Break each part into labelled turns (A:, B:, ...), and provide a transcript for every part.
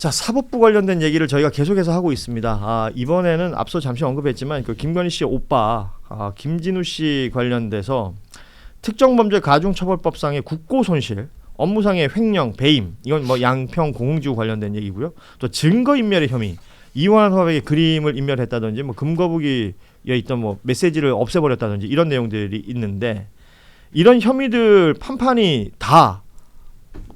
A: 자, 사법부 관련된 얘기를 저희가 계속해서 하고 있습니다. 이번에는 앞서 잠시 언급했지만 그 김건희 씨의 오빠 김진우 씨 관련돼서 특정범죄 가중처벌법상의 국고손실, 업무상의 횡령, 배임, 이건 뭐 양평 공흥지구 관련된 얘기고요. 또 증거인멸의 혐의, 이완한 화백의 그림을 인멸했다든지 뭐 금거북이에 있던 뭐 메시지를 없애버렸다든지 이런 내용들이 있는데, 이런 혐의들 판판이 다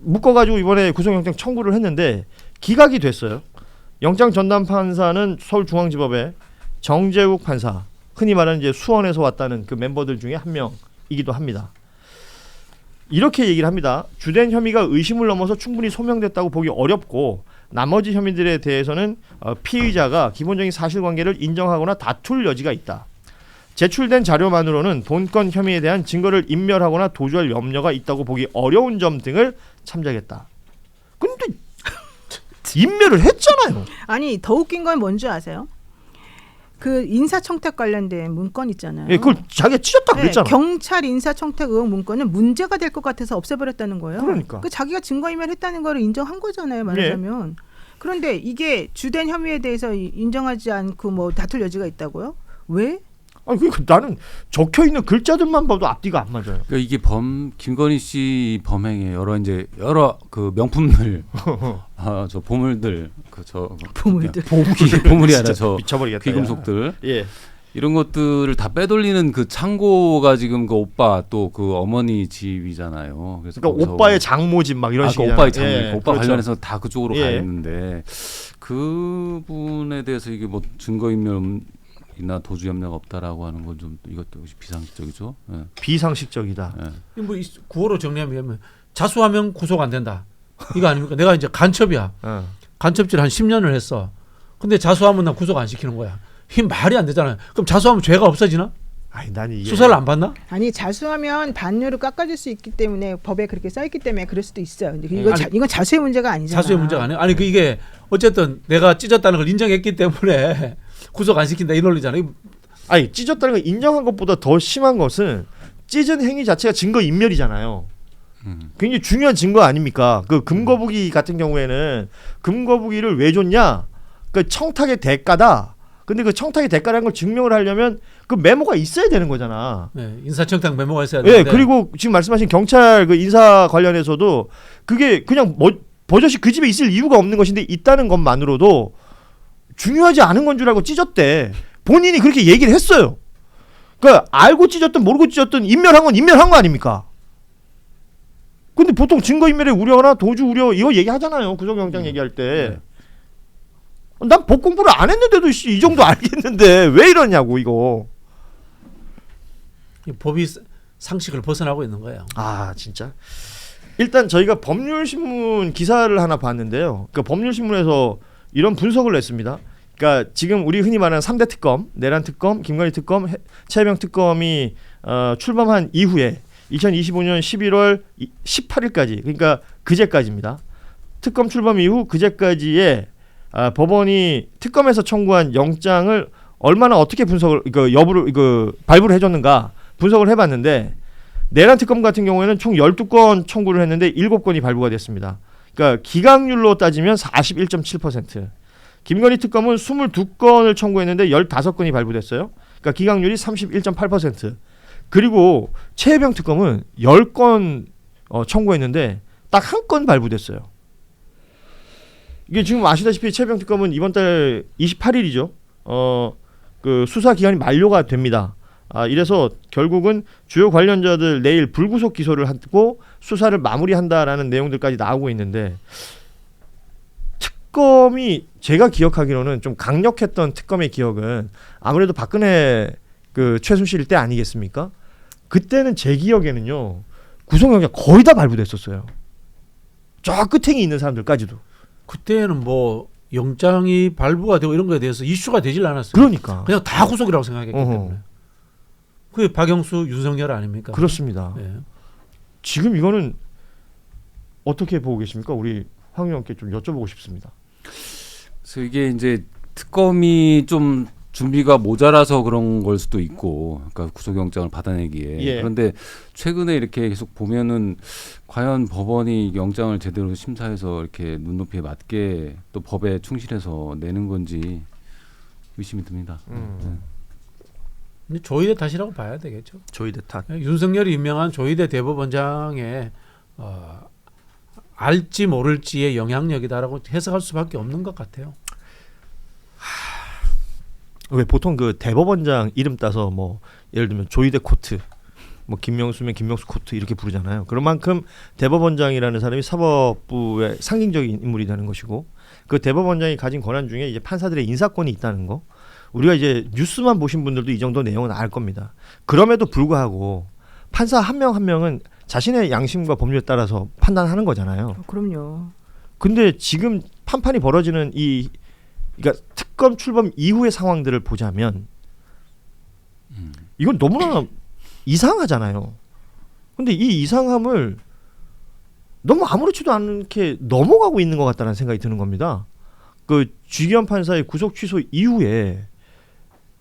A: 묶어가지고 이번에 구속영장 청구를 했는데 기각이 됐어요. 영장 전담 판사는 서울중앙지법의 정재욱 판사, 흔히 말하는 이제 수원에서 왔다는 그 멤버들 중에 한 명이기도 합니다. 이렇게 얘기를 합니다. 주된 혐의가 의심을 넘어서 충분히 소명됐다고 보기 어렵고, 나머지 혐의들에 대해서는 피의자가 기본적인 사실관계를 인정하거나 다툴 여지가 있다. 제출된 자료만으로는 본건 혐의에 대한 증거를 인멸하거나 도주할 염려가 있다고 보기 어려운 점 등을 참작했다. 근데 인멸을 했잖아요.
B: 아니, 더 웃긴 건 뭔지 아세요? 그 인사청탁 관련된 문건 있잖아요.
A: 예, 그걸 자기가 찢었다 그랬잖아.
B: 경찰 인사청탁 의혹 문건은 문제가 될 것 같아서 없애버렸다는 거예요.
A: 그러니까.
B: 그 자기가 증거인멸했다는 거를 인정한 거잖아요, 말하자면. 그런데 이게 주된 혐의에 대해서 인정하지 않고 뭐 다툴 여지가 있다고요? 왜?
A: 아니, 그러니까 나는 적혀 있는 글자들만 봐도 앞뒤가 안 맞아요.
C: 그러니까 이게 김건희 씨 범행의 여러 그 명품들, 저 보물들, 보물이 아니라 저
A: 미쳐버리겠다.
C: 귀금속들,
A: 예.
C: 이런 것들을 다 빼돌리는 그 창고가 지금 그 오빠 또 그 어머니 집이잖아요. 그래서
A: 그러니까 오빠의 장모집 막 이런 식이잖아요.
C: 오빠의 장모,
A: 예,
C: 오빠
A: 그렇죠.
C: 관련해서 다 그쪽으로
A: 예.
C: 가 있는데, 그분에 대해서 이게 뭐 증거인멸 이나 도주 염려가 없다라고 하는 건 좀 이것도 역시 비상식적이죠. 예.
A: 비상식적이다.
C: 예.
D: 뭐 구호로 정리하면 자수하면 구속 안 된다. 이거 아닙니까? 내가 이제 간첩이야. 간첩질 한 10년을 했어. 근데 자수하면 나 구속 안 시키는 거야. 이 말이 안 되잖아요. 그럼 자수하면 죄가 없어지나?
A: 아니, 난 이게
D: 수사를 안 받나?
B: 아니, 자수하면 반료를 깎아줄 수 있기 때문에 법에 그렇게 써있기 때문에 그럴 수도 있어요. 근데 이건 자수의 문제가 아니잖아.
D: 자수의 문제가 아니에요. 아니, 이게 어쨌든 내가 찢었다는 걸 인정했기 때문에 구속 안 시킨다 이 논리잖아요.
A: 아니, 찢었다는 걸 인정한 것보다 더 심한 것은 찢은 행위 자체가 증거 인멸이잖아요. 굉장히 중요한 증거 아닙니까? 그 금거북이 같은 경우에는 금거북이를 왜 줬냐? 그 청탁의 대가다. 근데 그 청탁의 대가라는 걸 증명을 하려면 그 메모가 있어야 되는 거잖아.
D: 네, 인사청탁 메모가 있어야
A: 예,
D: 되는데.
A: 그리고 지금 말씀하신 경찰 그 인사 관련해서도 그게 그냥 버젓이 그 집에 있을 이유가 없는 것인데 있다는 것만으로도 중요하지 않은 건 줄 알고 찢었대. 본인이 그렇게 얘기를 했어요. 그러니까 알고 찢었든 모르고 찢었든 인멸한 건 인멸한 거 아닙니까? 근데 보통 증거인멸의 우려나 도주 우려 이거 얘기하잖아요. 구속영장 얘기할 때. 난 법 공부를 안 했는데도 이 정도 알겠는데 왜 이러냐고 이거.
D: 법이 상식을 벗어나고 있는 거예요.
A: 아, 진짜. 일단 저희가 법률신문 기사를 하나 봤는데요. 그 법률신문에서 이런 분석을 냈습니다. 그러니까 지금 우리 흔히 말하는 3대 특검, 내란 특검, 김건희 특검, 최혜병 특검이 출범한 이후에 2025년 11월 18일까지, 그러니까 그제까지입니다. 특검 출범 이후 그제까지의 법원이 특검에서 청구한 영장을 얼마나 어떻게 분석을 발부를 해줬는가 분석을 해봤는데, 내란 특검 같은 경우에는 총 12건 청구를 했는데 7건이 발부가 됐습니다. 그러니까 기각률로 따지면 41.7%. 김건희 특검은 22건을 청구했는데 15건이 발부됐어요. 그러니까 기각률이 31.8%. 그리고 최혜병 특검은 10건 청구했는데 딱 한 건 발부됐어요. 이게 지금 아시다시피 최혜병 특검은 이번 달 28일이죠. 그 수사 기간이 만료가 됩니다. 이래서 결국은 주요 관련자들 내일 불구속 기소를 하고 수사를 마무리한다라는 내용들까지 나오고 있는데, 특검이 제가 기억하기로는 좀 강력했던 특검의 기억은 아무래도 박근혜 그 최순실 때 아니겠습니까? 그때는 제 기억에는요 구속영장 거의 다 발부됐었어요. 저 끝행이 있는 사람들까지도.
D: 그때는 뭐 영장이 발부가 되고 이런 거에 대해서 이슈가 되질 않았어요.
A: 그러니까
D: 그냥 다 구속이라고 생각했기 때문에. 그게 박영수, 윤석열 아닙니까?
A: 그렇습니다.
D: 네.
A: 지금 이거는 어떻게 보고 계십니까? 우리 황 의원께 좀 여쭤보고 싶습니다.
C: 그래서 이게 이제 특검이 좀 준비가 모자라서 그런 걸 수도 있고, 그러니까 구속영장을 받아내기에.
A: 예.
C: 그런데 최근에 이렇게 계속 보면은 과연 법원이 영장을 제대로 심사해서 이렇게 눈높이에 맞게 또 법에 충실해서 내는 건지 의심이 듭니다. 네.
D: 근데 조희대 탓이라고 봐야 되겠죠.
A: 조희대 탓.
D: 윤석열이 임명한 조희대 대법원장의 알지 모를지의 영향력이다라고 해석할 수밖에 없는 것 같아요.
A: 왜 보통 그 대법원장 이름 따서 뭐 예를 들면 조희대 코트, 뭐 김명수면 김명수 코트 이렇게 부르잖아요. 그런 만큼 대법원장이라는 사람이 사법부의 상징적인 인물이 되는 것이고, 그 대법원장이 가진 권한 중에 이제 판사들의 인사권이 있다는 거. 우리가 이제 뉴스만 보신 분들도 이 정도 내용은 알 겁니다. 그럼에도 불구하고 판사 한 명 한 명은 자신의 양심과 법률에 따라서 판단하는 거잖아요.
B: 그럼요.
A: 근데 지금 판판이 벌어지는 그러니까 특검 출범 이후의 상황들을 보자면 이건 너무나 이상하잖아요. 근데 이 이상함을 너무 아무렇지도 않게 넘어가고 있는 것 같다는 생각이 드는 겁니다. 그 주기현 판사의 구속 취소 이후에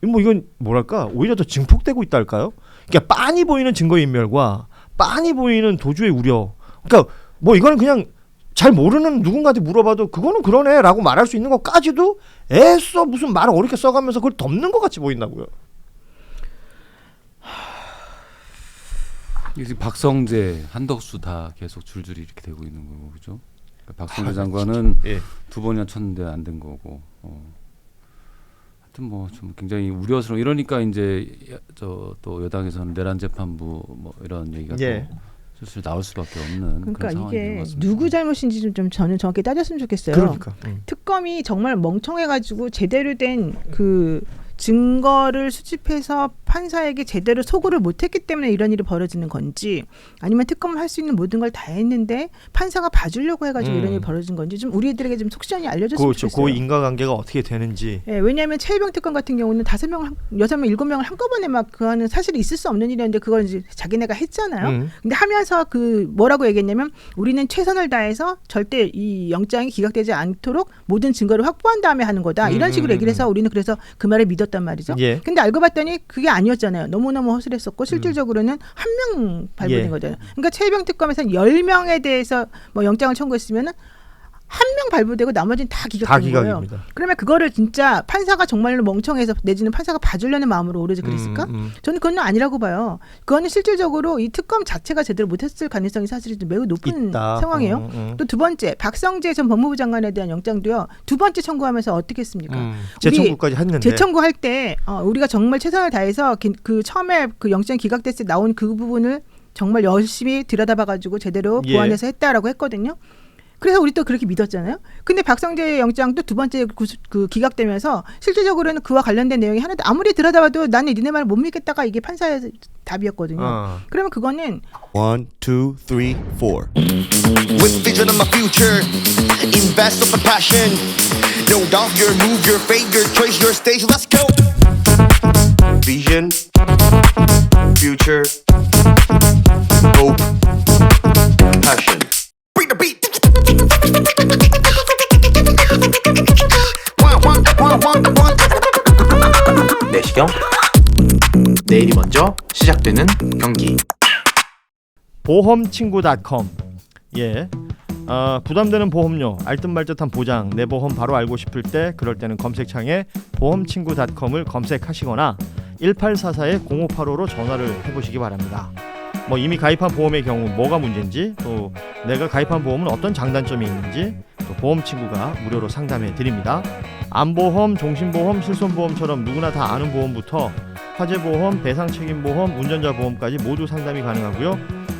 A: 뭐 이건 뭐랄까 오히려 더 증폭되고 있다 할까요? 그러니까 빤히 보이는 증거인멸과 빤히 보이는 도주의 우려. 그러니까 뭐 이거는 그냥 잘 모르는 누군가한테 물어봐도 그거는 그러네라고 말할 수 있는 것까지도 애써 무슨 말을 어렵게 써가면서 그걸 덮는 것 같이 보인다고요.
C: 지금 박성재, 한덕수 다 계속 줄줄이 이렇게 되고 있는 거고, 그죠? 그러니까 박성재 장관은
A: 예.
C: 2번이나 쳤는데 안 된 거고. 하여튼 뭐 좀 굉장히 우려스러워. 이러니까 이제 저 또 여당에서는 내란 재판부 뭐 이런 얘기가
A: 예.
C: 또 슬슬 나올 수밖에 없는
B: 그러니까
C: 그런 상황이 된 것
B: 이게
C: 같습니다.
B: 누구 잘못인지 좀 저는 정확히 따졌으면 좋겠어요.
A: 그러니까.
B: 특검이 정말 멍청해가지고 제대로 된 그 증거를 수집해서 판사에게 제대로 소구를 못했기 때문에 이런 일이 벌어지는 건지, 아니면 특검을 할 수 있는 모든 걸 다 했는데 판사가 봐주려고 해가지고 이런 일이 벌어진 건지 좀 우리들에게 좀 속시원히 알려줬으면
A: 그렇죠.
B: 좋겠어요.
A: 그 인과관계가 어떻게 되는지.
B: 예, 왜냐하면 최일병 특검 같은 경우는 5명, 6명, 7명을 한꺼번에 막 그거는 사실 있을 수 없는 일이었는데 그걸 이제 자기네가 했잖아요. 근데 하면서 그 뭐라고 얘기했냐면 우리는 최선을 다해서 절대 이 영장이 기각되지 않도록 모든 증거를 확보한 다음에 하는 거다. 이런 식으로 얘기를 해서 우리는 그래서 그 말을 믿었단 말이죠.
A: 예.
B: 근데 알고 봤더니 그게 아니었잖아요. 너무너무 허술했었고 실질적으로는 한 명 발부된
A: 예.
B: 거잖아요. 그러니까 최일병 특검에서 10명에 대해서 뭐 영장을 청구했으면은 한 명 발부되고 나머지는 다 기각된 거예요.
A: 기각입니다.
B: 그러면 그거를 진짜 판사가 정말로 멍청해서 내지는 판사가 봐주려는 마음으로 오로지 그랬을까? 저는 그건 아니라고 봐요. 그거는 실질적으로 이 특검 자체가 제대로 못했을 가능성이 사실 매우 높은
A: 있다.
B: 상황이에요. 또 두 번째, 박성재 전 법무부 장관에 대한 영장도요. 두 번째 청구하면서 어떻게 했습니까?
A: 재청구까지 했는데.
B: 재청구할 때 우리가 정말 최선을 다해서 그 처음에 그 영장 기각됐을 때 나온 그 부분을 정말 열심히 들여다봐가지고 제대로
A: 예.
B: 보완해서 했다라고 했거든요. 그래서 우리 또 그렇게 믿었잖아요. 근데 박성재 영장도 두 번째 그 기각되면서 실질적으로는 그와 관련된 내용이 하나도 아무리 들여다봐도 나는 니네 말을 못 믿겠다가 이게 판사의 답이었거든요. 그러면 그거는
E: 1, 2, 3, 4.
F: With vision of my future, invest of my passion. No doubt your move, your fate, your choice, your stage. Let's go.
E: Vision, future, hope, passion.
F: Bring the beat. One.
G: 내시경 내일이 먼저 시작되는 경기.
A: 보험친구.com. 예. 부담되는 보험료, 알듯말듯한 보장, 내 보험 바로 알고 싶을 때 그럴 때는 검색창에 보험친구.com을 검색하시거나 1844-0585로 전화를 해보시기 바랍니다. 뭐 이미 가입한 보험의 경우 뭐가 문제인지, 또 내가 가입한 보험은 어떤 장단점이 있는지 또 보험친구가 무료로 상담해 드립니다. 암보험, 종신보험, 실손보험처럼 누구나 다 아는 보험부터 화재보험, 배상책임보험, 운전자보험까지 모두 상담이 가능하고요.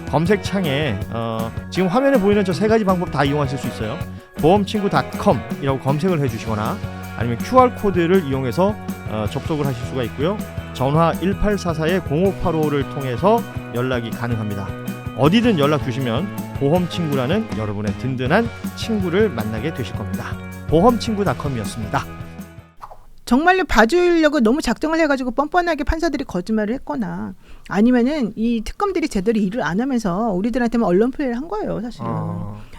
A: 검색창에 지금 화면에 보이는 저 3가지 방법 다 이용하실 수 있어요. 보험친구.com이라고 검색을 해주시거나 아니면 QR코드를 이용해서 접속을 하실 수가 있고요. 전화 1844-0585를 통해서 연락이 가능합니다. 어디든 연락 주시면 보험친구라는 여러분의 든든한 친구를 만나게 되실 겁니다. 보험친구.com이었습니다.
B: 정말로 봐주려고 너무 작정을 해가지고 뻔뻔하게 판사들이 거짓말을 했거나 아니면은 이 특검들이 제대로 일을 안 하면서 우리들한테만 언론 플레이를 한 거예요, 사실은.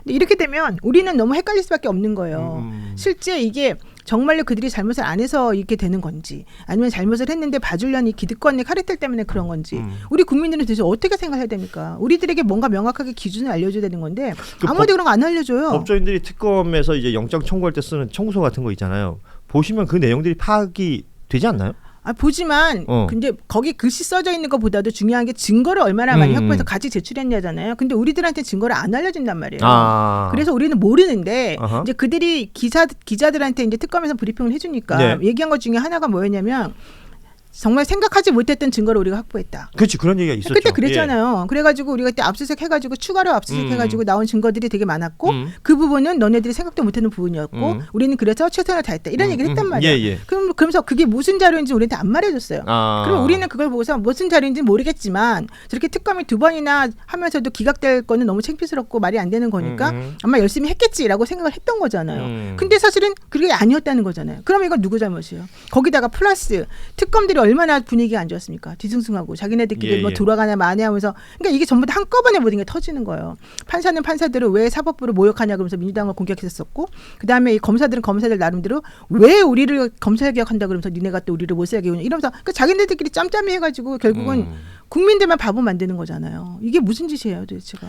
B: 근데 이렇게 되면 우리는 너무 헷갈릴 수밖에 없는 거예요. 실제 이게 정말로 그들이 잘못을 안 해서 이렇게 되는 건지 아니면 잘못을 했는데 봐주려는 이 기득권의 카르텔 때문에 그런 건지 우리 국민들은 도대체 어떻게 생각해야 됩니까? 우리들에게 뭔가 명확하게 기준을 알려줘야 되는 건데 아무도 그런 거 안 알려줘요.
A: 법조인들이 특검에서 이제 영장 청구할 때 쓰는 청구서 같은 거 있잖아요. 보시면 그 내용들이 파악이 되지 않나요?
B: 보지만 근데 거기 글씨 써져 있는 것보다도 중요한 게 증거를 얼마나 많이 확보해서 같이 제출했냐잖아요. 근데 우리들한테 증거를 안 알려준단 말이에요. 그래서 우리는 모르는데 이제 그들이 기자들한테 이제 특검에서 브리핑을 해주니까 얘기한 것 중에 하나가 뭐였냐면 정말 생각하지 못했던 증거를 우리가 확보했다.
A: 그렇지, 그런 얘기가 있었죠.
B: 그때 그랬잖아요. 그래가지고 우리가 그때 압수수색 해가지고 추가로 압수수색 해가지고 나온 증거들이 되게 많았고 그 부분은 너네들이 생각도 못하는 부분이었고 우리는 그래서 최선을 다했다. 이런 얘기를 했단 말이에요. 그러면서 그게 무슨 자료인지 우리한테 안 말해줬어요. 그럼 우리는 그걸 보고서 무슨 자료인지 모르겠지만 저렇게 특검이 2번이나 하면서도 기각될 거는 너무 창피스럽고 말이 안 되는 거니까 아마 열심히 했겠지라고 생각을 했던 거잖아요. 근데 사실은 그게 아니었다는 거잖아요. 그럼 이건 누구 잘못이에요? 거기다가 플러스 특검들이 얼마나 분위기가 안 좋았습니까? 뒤숭숭하고 자기네들끼리 뭐 돌아가냐 마냐하면서 그러니까 이게 전부 다 한꺼번에 모든 게 터지는 거예요. 판사는 판사대로 왜 사법부를 모욕하냐 그러면서 민주당을 공격했었고 그다음에 이 검사들은 검사들 나름대로 왜 우리를 검찰개혁한다 그러면서 니네가 또 우리를 못 살게 오냐 이러면서 그러니까 자기네들끼리 짬짬이 해가지고 결국은 국민들만 바보 만드는 거잖아요. 이게 무슨 짓이에요 도대체가.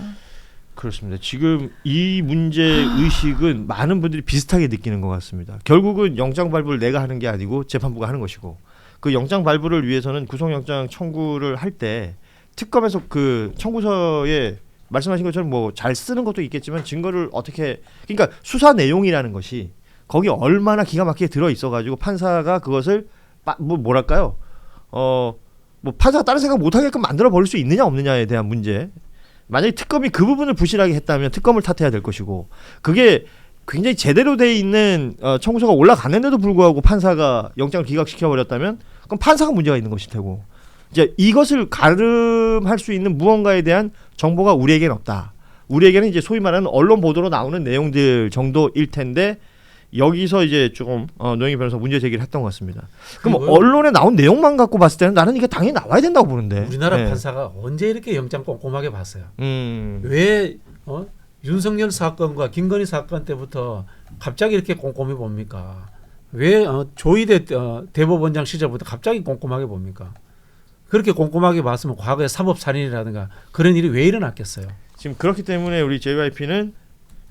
A: 그렇습니다. 지금 이 문제 의식은 많은 분들이 비슷하게 느끼는 것 같습니다. 결국은 영장 발부를 내가 하는 게 아니고 재판부가 하는 것이고 그 영장 발부를 위해서는 구속영장 청구를 할 때 특검에서 그 청구서에 말씀하신 것처럼 뭐 잘 쓰는 것도 있겠지만 증거를 어떻게 그러니까 수사 내용이라는 것이 거기 얼마나 기가 막히게 들어 있어가지고 판사가 그것을 뭐랄까요? 뭐 판사가 다른 생각 못하게끔 만들어 버릴 수 있느냐 없느냐에 대한 문제. 만약에 특검이 그 부분을 부실하게 했다면 특검을 탓해야 될 것이고 그게 굉장히 제대로 돼 있는 청구서가 올라갔는데도 불구하고 판사가 영장을 기각시켜 버렸다면 그럼 판사가 문제가 있는 것일 테고 이제 이것을 가름할 수 있는 무언가에 대한 정보가 우리에게는 없다. 우리에게는 이제 소위 말하는 언론 보도로 나오는 내용들 정도일 텐데 여기서 이제 조금 노영희 변호사 문제 제기를 했던 것 같습니다. 그럼 언론에 나온 내용만 갖고 봤을 때는 나는 이게 당연히 나와야 된다고 보는데
D: 우리나라 판사가 언제 이렇게 영장 꼼꼼하게 봤어요? 왜 윤석열 사건과 김건희 사건 때부터 갑자기 이렇게 꼼꼼히 봅니까? 왜 조희대 대법원장 시절부터 갑자기 꼼꼼하게 봅니까? 그렇게 꼼꼼하게 봤으면 과거에 사법살인이라든가 그런 일이 왜 일어났겠어요?
A: 지금 그렇기 때문에 우리 JYP는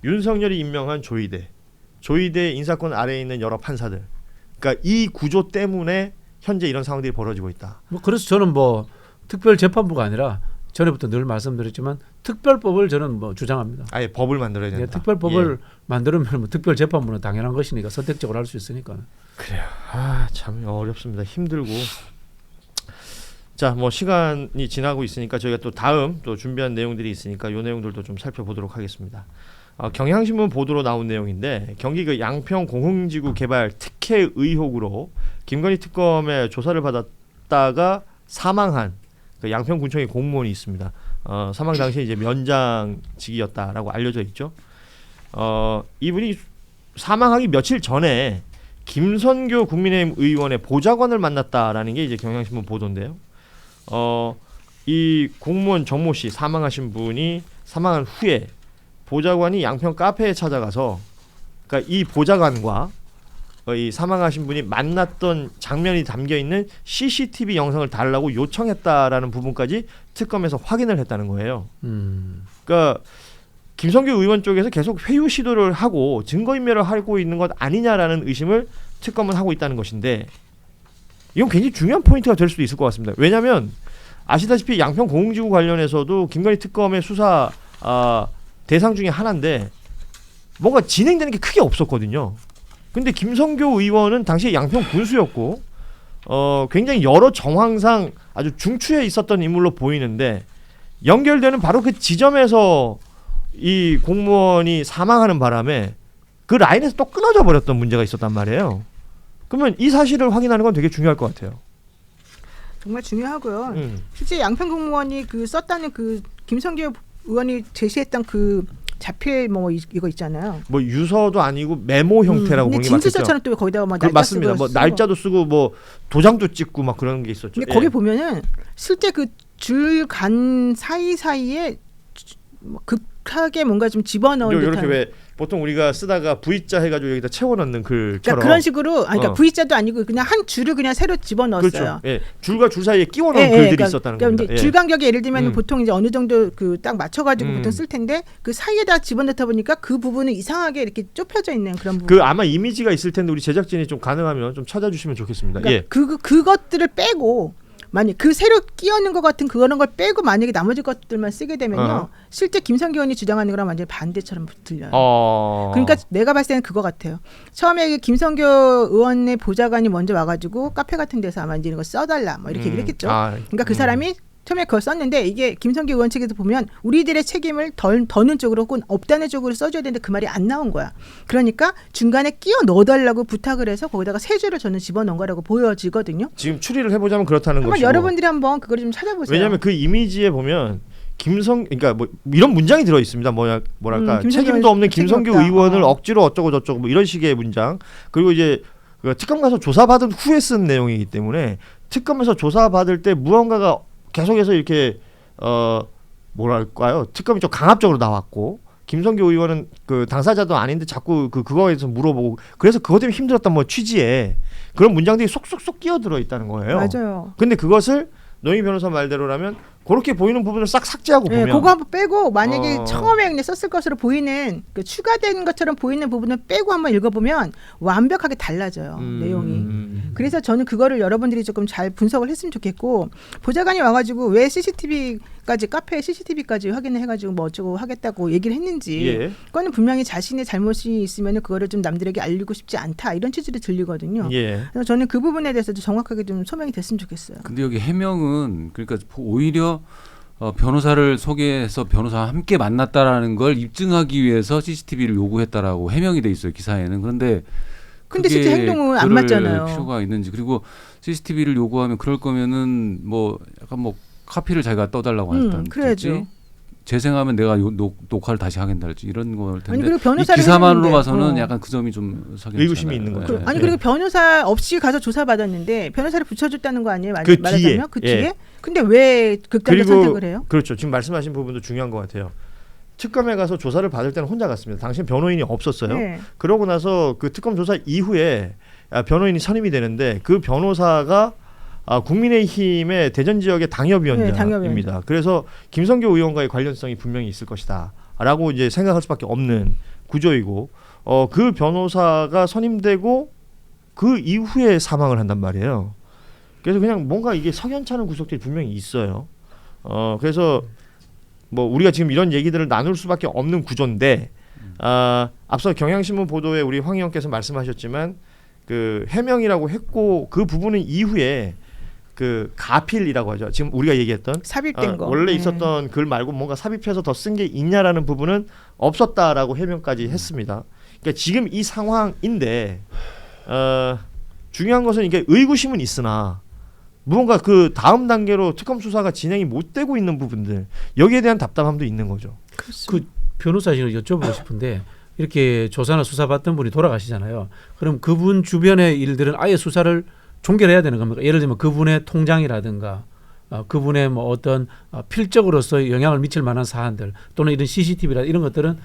A: 윤석열이 임명한 조희대 인사권 아래에 있는 여러 판사들 그러니까 이 구조 때문에 현재 이런 상황들이 벌어지고 있다.
D: 그래서 저는 뭐 특별재판부가 아니라 전에부터 늘 말씀드렸지만 특별법을 저는 뭐 주장합니다.
A: 아예 법을 만들어야 된다.
D: 특별법을 만들면 뭐 특별재판부는 당연한 것이니까 선택적으로 할 수 있으니까.
A: 그래요. 참 어렵습니다. 힘들고. 자, 뭐 시간이 지나고 있으니까 저희가 또 다음 또 준비한 내용들이 있으니까 이 내용들도 좀 살펴보도록 하겠습니다. 경향신문 보도로 나온 내용인데 경기 그 양평 공흥지구 개발 특혜 의혹으로 김건희 특검의 조사를 받았다가 사망한 그 양평군청의 공무원이 있습니다. 사망 당시에 이제 면장직이었다라고 알려져 있죠. 이분이 사망하기 며칠 전에 김선교 국민의힘 의원의 보좌관을 만났다라는 게 이제 경향신문 보도인데요. 이 공무원 정모 씨 사망하신 분이 사망한 후에 보좌관이 양평 카페에 찾아가서 그러니까 이 보좌관과 이 사망하신 분이 만났던 장면이 담겨 있는 CCTV 영상을 달라고 요청했다라는 부분까지 특검에서 확인을 했다는 거예요. 그러니까 김성규 의원 쪽에서 계속 회유 시도를 하고 증거인멸을 하고 있는 것 아니냐라는 의심을 특검은 하고 있다는 것인데 이건 굉장히 중요한 포인트가 될 수도 있을 것 같습니다. 왜냐하면 아시다시피 양평 공흥지구 관련해서도 김건희 특검의 수사 대상 중에 하나인데 뭔가 진행되는 게 크게 없었거든요. 근데 김성교 의원은 당시에 양평 군수였고 굉장히 여러 정황상 아주 중추에 있었던 인물로 보이는데 연결되는 바로 그 지점에서 이 공무원이 사망하는 바람에 그 라인에서 또 끊어져 버렸던 문제가 있었단 말이에요. 그러면 이 사실을 확인하는 건 되게 중요할 것 같아요.
B: 정말 중요하고요. 실제 양평 공무원이 그 썼다는 그 김성교 의원이 제시했던 그 자필 뭐 이거 있잖아요.
A: 뭐 유서도 아니고 메모 형태라고 보는 게 맞겠죠.
B: 진술서처럼 또 거기다가 막 날짜
A: 맞습니다. 뭐 날짜도 쓰고 뭐 도장도 찍고 막 그런 게 있었죠.
B: 근데 거기 보면은 실제 그 줄 간 사이사이에 급하게 뭔가 좀 집어넣은 듯한
A: 이렇게 왜 보통 우리가 쓰다가 V자 해가지고 여기다 채워넣는 글처럼
B: 그러니까 그런 식으로 그러니까
A: 어.
B: V자도 아니고 그냥 한 줄을 그냥 새로 집어넣었어요.
A: 그렇죠. 예, 줄과 줄 사이에 끼워넣은 글들이 있었다는 겁니다.
B: 이제 줄 간격이 예를 들면
A: 음.
B: 보통 이제 어느 정도 그 딱 맞춰가지고
A: 음.
B: 보통 쓸 텐데 그 사이에다 집어넣다 보니까 그 부분은 이상하게 이렇게 좁혀져 있는 그런 부분.
A: 그 아마 이미지가 있을 텐데 우리 제작진이 좀 가능하면 좀 찾아주시면 좋겠습니다.
B: 그러니까
A: 예.
B: 그것들을 빼고 만약 그 새로 끼얹는 것 같은 그런 걸 빼고 만약에 나머지 것들만 쓰게 되면요
A: 어.
B: 실제 김성기 의원이 주장하는 거랑 완전히 반대처럼 들려요.
A: 어.
B: 그러니까 내가 봤을 때는 그거 같아요. 처음에 김성교 의원의 보좌관이 먼저 와가지고 카페 같은 데서 아마 이제 이런 거 써달라 뭐 이렇게 얘기를 했겠죠. 그러니까 그 사람이 처음에 그걸 썼는데 이게 김성기 의원 측에서 보면 우리들의 책임을 더는 쪽으로 혹은 없다는 쪽으로 써줘야 되는데 그 말이 안 나온 거야. 그러니까 중간에 끼워 넣어달라고 부탁을 해서 거기다가 세 줄을 저는 집어넣은 거라고 보여지거든요.
A: 지금 추리를 해보자면 그렇다는
B: 한번
A: 것이고.
B: 여러분들이 한번 그걸 좀 찾아보세요.
A: 왜냐하면 그 이미지에 보면 그러니까 뭐 이런 문장이 들어 있습니다. 뭐랄까
B: 김성기
A: 책임도
B: 의원
A: 없는
B: 책임
A: 김성규
B: 없다.
A: 의원을 억지로 어쩌고 저쩌고 뭐 이런 식의 문장. 그리고 이제 그 특검 가서 조사받은 후에 쓴 내용이기 때문에 특검에서 조사받을 때 무언가가 계속해서 이렇게 뭐랄까요? 특검이 좀 강압적으로 나왔고 김성규 의원은 그 당사자도 아닌데 자꾸 그거에 대해서 물어보고 그래서 그것 때문에 힘들었던 뭐 취지에 그런 문장들이 쏙쏙쏙 끼어들어 있다는 거예요.
B: 맞아요.
A: 근데 그것을 노영희 변호사 말대로라면 그렇게 보이는 부분을 싹 삭제하고
B: 네,
A: 보면
B: 그거 한번 빼고 만약에
A: 어.
B: 처음에 그냥 썼을 것으로 보이는 그 추가된 것처럼 보이는 부분을 빼고 한번 읽어보면 완벽하게 달라져요 내용이. 그래서 저는 그거를 여러분들이 조금 잘 분석을 했으면 좋겠고 보좌관이 와가지고 왜 CCTV까지 카페에 CCTV까지 확인을 해가지고 뭐 어쩌고 하겠다고 얘기를 했는지
A: 예.
B: 그거는 분명히 자신의 잘못이 있으면 그거를 좀 남들에게 알리고 싶지 않다 이런 취지로 들리거든요.
A: 예.
B: 그래서 저는 그 부분에 대해서도 정확하게 좀 소명이 됐으면 좋겠어요.
C: 근데 여기 해명은 그러니까 오히려 변호사를 소개해서 변호사와 함께 만났다라는 걸 입증하기 위해서 CCTV를 요구했다라고 해명이 돼 있어요 기사에는. 그런데
B: 근데 실제 행동은 안
C: 그럴
B: 맞잖아요.
C: 필요가 있는지 그리고 CCTV를 요구하면 그럴 거면은 뭐 약간 뭐 카피를 자기가 떠달라고 했다든지
B: 그래야죠.
C: 재생하면 내가 녹화를 다시 하겠다든지 이런 걸 텐데
B: 아니, 그리고
C: 이
B: 변호사를
C: 기사만으로
B: 했는데,
C: 봐서는 약간 그 점이 좀 석연치
A: 의구심이
C: 않아요.
A: 있는 거죠.
C: 네.
B: 아니
A: 예.
B: 그리고 변호사 없이 가서 조사받았는데 변호사를 붙여줬다는 거 아니에요?
A: 그 뒤에.
B: 말하자면 그 뒤에.
A: 예.
B: 근데 왜 극단적 선택을 해요?
A: 그렇죠. 지금 말씀하신 부분도 중요한 것 같아요. 특검에 가서 조사를 받을 때는 혼자 갔습니다. 당신 변호인이 없었어요.
B: 네.
A: 그러고 나서 그 특검 조사 이후에 변호인이 선임이 되는데 그 변호사가 국민의힘의 대전 지역의 당협위원장입니다.
B: 네, 당협위원장.
A: 그래서 김성교 의원과의 관련성이 분명히 있을 것이다라고 이제 생각할 수밖에 없는 구조이고 그 변호사가 선임되고 그 이후에 사망을 한단 말이에요. 그래서 그냥 뭔가 이게 석연찮은 구석들이 분명히 있어요. 그래서 뭐 우리가 지금 이런 얘기들을 나눌 수밖에 없는 구조인데 앞서 경향신문 보도에 우리 황 의원께서 말씀하셨지만 그 해명이라고 했고 그 부분은 이후에 그 가필이라고 하죠. 지금 우리가 얘기했던
B: 삽입된 거.
A: 원래
B: 네.
A: 있었던 글 말고 뭔가 삽입해서 더 쓴 게 있냐라는 부분은 없었다라고 해명까지 했습니다. 그러니까 지금 이 상황인데 중요한 것은 이게 의구심은 있으나 무언가 그 다음 단계로 특검 수사가 진행이 못 되고 있는 부분들 여기에 대한 답답함도 있는 거죠.
D: 그 변호사님을 여쭤보고 싶은데 이렇게 조사나 수사받던 분이 돌아가시잖아요. 그럼 그분 주변의 일들은 아예 수사를 종결해야 되는 겁니까? 예를 들면 그분의 통장이라든가 그분의 뭐 어떤 필적으로서 영향을 미칠 만한 사안들 또는 이런 CCTV라 이런 것들은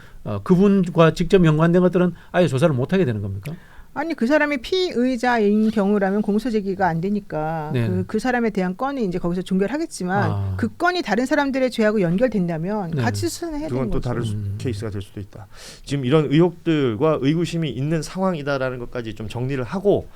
D: 그분과 직접 연관된 것들은 아예 조사를 못 하게 되는 겁니까?
B: 아니 그 사람이 피의자인 경우라면 공소 제기가 안 되니까
D: 네.
B: 그 사람에 대한 건이 이제 거기서 종결하겠지만
D: 아.
B: 그 건이 다른 사람들의 죄하고 연결된다면
D: 네.
B: 같이 수사는 해야
A: 그건
B: 되는
A: 또
B: 거죠.
A: 다른 케이스가 될 수도 있다. 지금 이런 의혹들과 의구심이 있는 상황이다라는 것까지 좀 정리를 하고